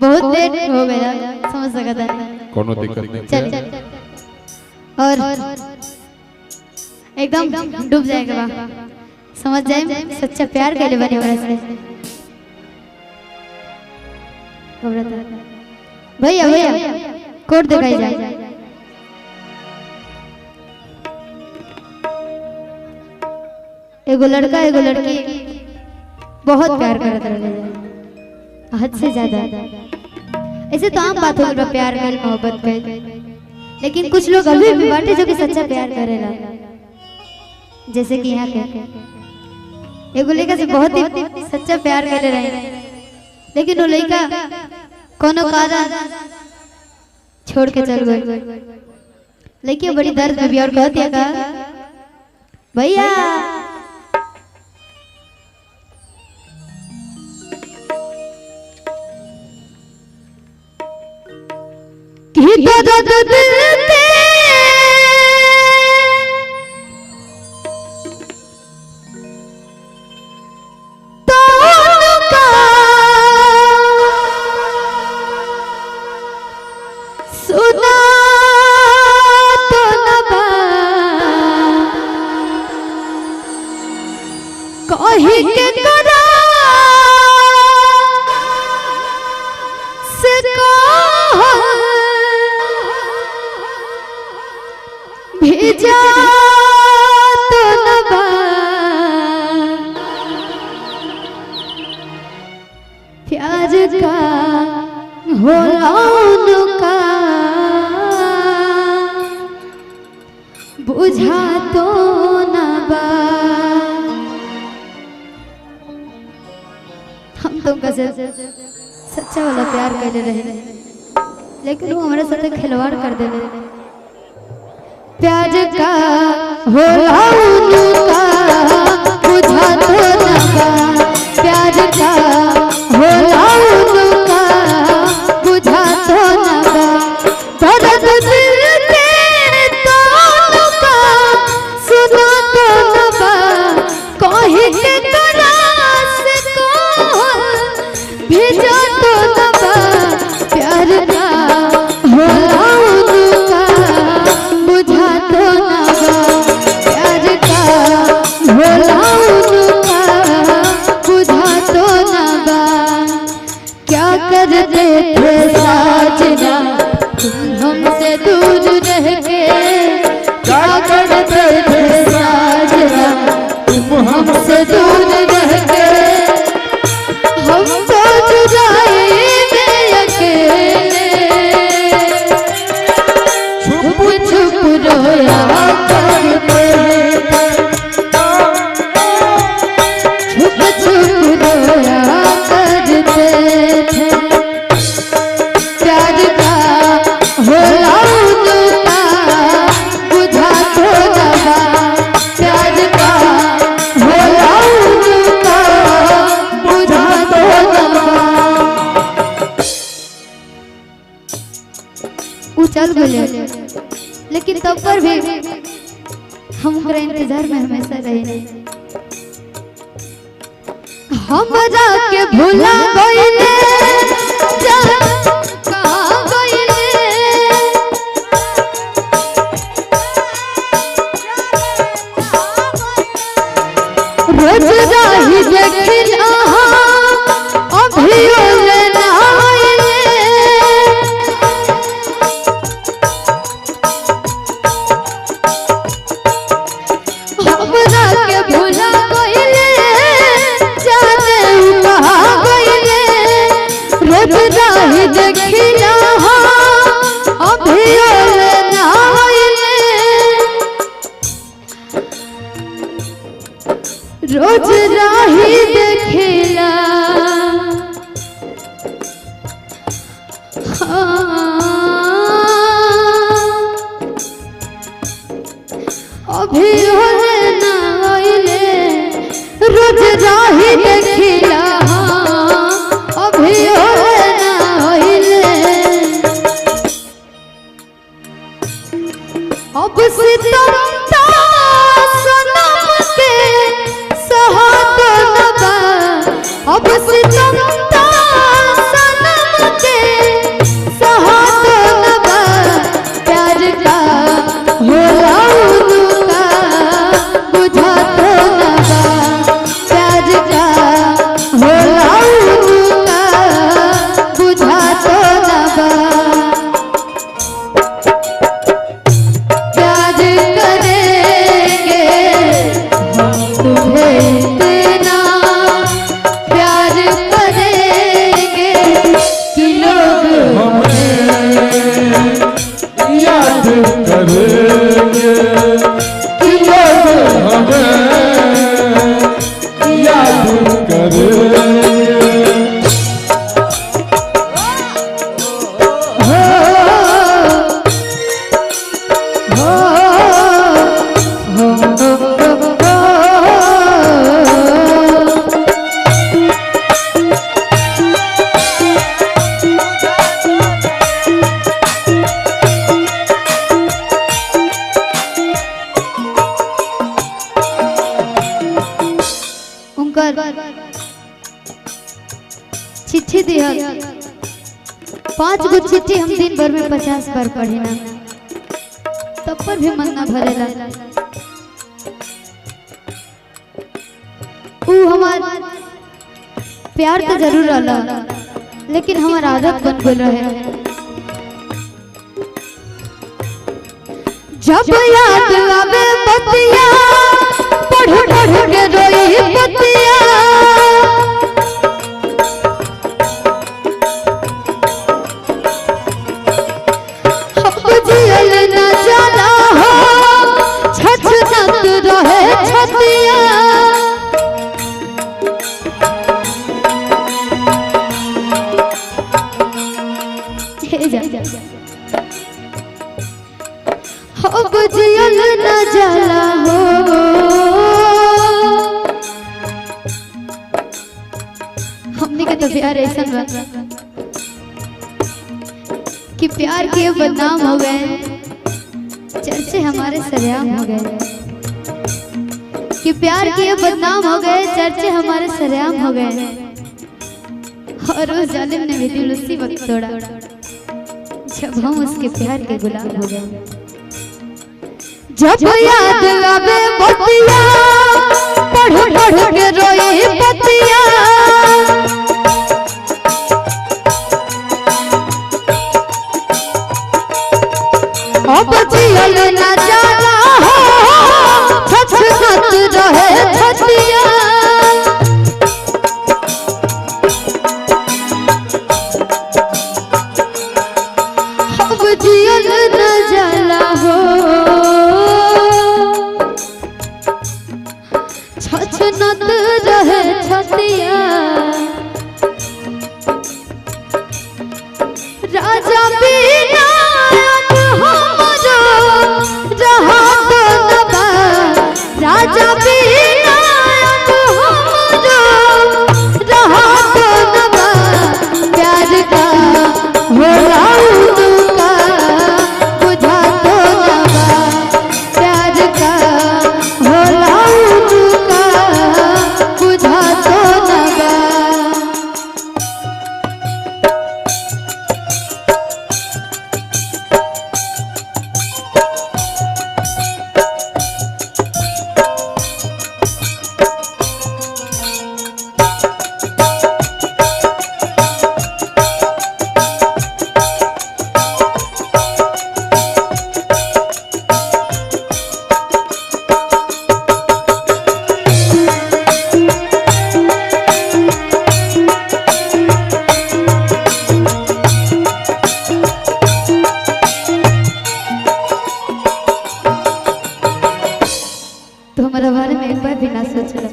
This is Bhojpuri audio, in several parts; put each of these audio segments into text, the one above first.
बहुत लेट हो गया, समझ सकता है, कोनो दिक्कत नहीं। चल और एकदम डूब जाएगा, समझ जाए सच्चा प्यार के लिए बने वैसे। भैया भैया कोट दिखाई जाए। एगो लड़का एगो लड़की बहुत प्यार करत रहे, हद से ज्यादा। ऐसे तो आम बात हो गई प्यार में मोहब्बत पे, लेकिन कुछ लोग अभी भी बाटे जो कि सच्चा प्यार करेला। जैसे कि यहाँ के एगो लड़का से बहुत ही सच्चा प्यार करे रहे, लेकिन वो लड़का कोनो कारण छोड़ के चल गई। लड़की बड़ी दर्द में भी और कहती है का भैया भेजा तो नबा प्यार का होला उनका बुझा तो नबा। हम तुमका से सच्चा वाला प्यार कर रहे, लेकिन वो हमारे साथ खिलवाड़ कर दे रहे। प्यार का होला उनका बुझा तो नबा, प्यार का होला उनका बुझा तो नबा। दर्द दिल के तानों का सुना तो नबा, कहीं के करास को भेजा तो नबा। प्यार का होला उनका बुझा तो नबा, प्यार का होला उनका बुझा तो नबा। क्या करते थे साजना तुम हमसे दूर रह के, क्या करते थे साजना तुम हमसे दूर रह के। हम तो जुदाई में अकेले छुप छुप रोया करते थे, छुप छुप रोया करते थे। प्यार का होला उनका बुझा तो नबा, प्यार का होला उनका बुझा तो नबा। चल गए, लेकिन तब पर भी हम ओकरा इंतजार में हमेशा रहे। हमरा के भुला गइले जा कहां गइले, रोज राही देखिला अभी ओले ना आइले। हमरा के भुला गइले जाने कहां गइले, रोज राही देखिला अभी ओले ना आइले। रोज राही देखिला अभी ओले ना आइले। रोज राही देखिला अभी ओले ना आइले। अब सितम सनम के सहात नबा, अब सितम सनम के 5 गो चिट्ठी हम दिन भर में 50 बार पढ़े ना, तब पर भी मन ना भरेला। ऊ हमार प्यार तो जरूर रहला, लेकिन हमार आदत बन गल रहे। जब याद आवे बतिया पढ़ पढ़ के रोई बतिया, अब जियल न जाला हो छछनत रहे छतिया। अब जियल न जाला हो, हमने के तो प्यार ऐसा बा कि प्यार के बदनाम हो गए, चर्चे हमारे सरेआम हो गए। कि प्यार के बदनाम हो गए, चर्चे हमारे सरेआम हो गए। और उस जालिम ने भी दिल उसी वक्त तोड़ा जब हम उसके प्यार के गुलाम हो गए। जब याद आवे बतिया पढ़ पढ़ के रोई बतिया, अब जियल न जाला हो छछनत रहे छतिया। अब जियल न जाला हो छछनत रहे छतिया। राजा बिना हमरो रहा तो न बा, राजा बिना हमरो रहा तो न बा। प्यार का होला उनका बुझा तो न बा, प्यार का होला उनका बुझा तो न बा। तो हमारा बारे में एक बार भी ना सोचला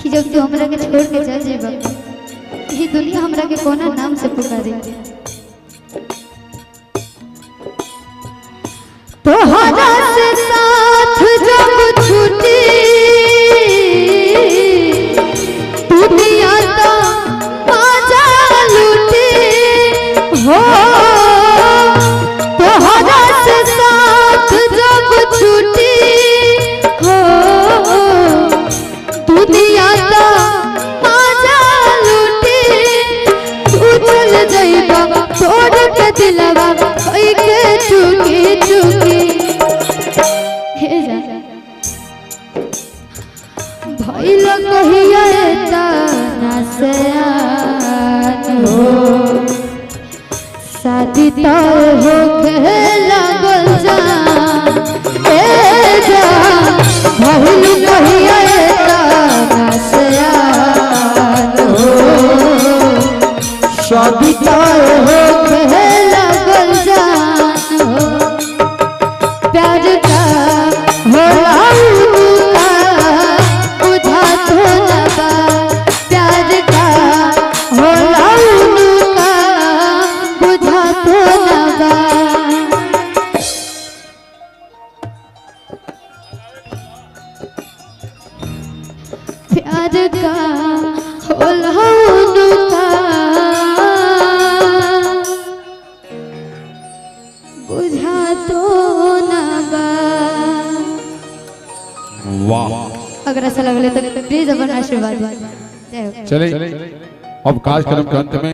कि जब तू हमरा के छोड़ के चल जेबा, ये दुनिया हमरा के कोना नाम से पुकारे। तोहरा से साथ जब छूटी दुनिया तो मजा लूटी हो। तोहरा से साथ जब छूटी हो दुनिया तो मजा लूटी। तू चल जाइबा तोड़ के दिलवा कोई के चुकी चुकी। हे जा भइल कहिया तना से हो, शादी तो हो के लागल जान। ए जा भइल कहिया तना से हो, शादी तो हो के लागल जान हो। प्यार का होला उनका बुझा तो न बा, प्यार का होला उनका बुझा तो न बा। प्यार का होला उनका बुझा तो न बा। वाह, अगर ऐसा लगले तो प्लीज अपन आशीर्वाद दो। जय हो। चले अब कार्यक्रम के अंत में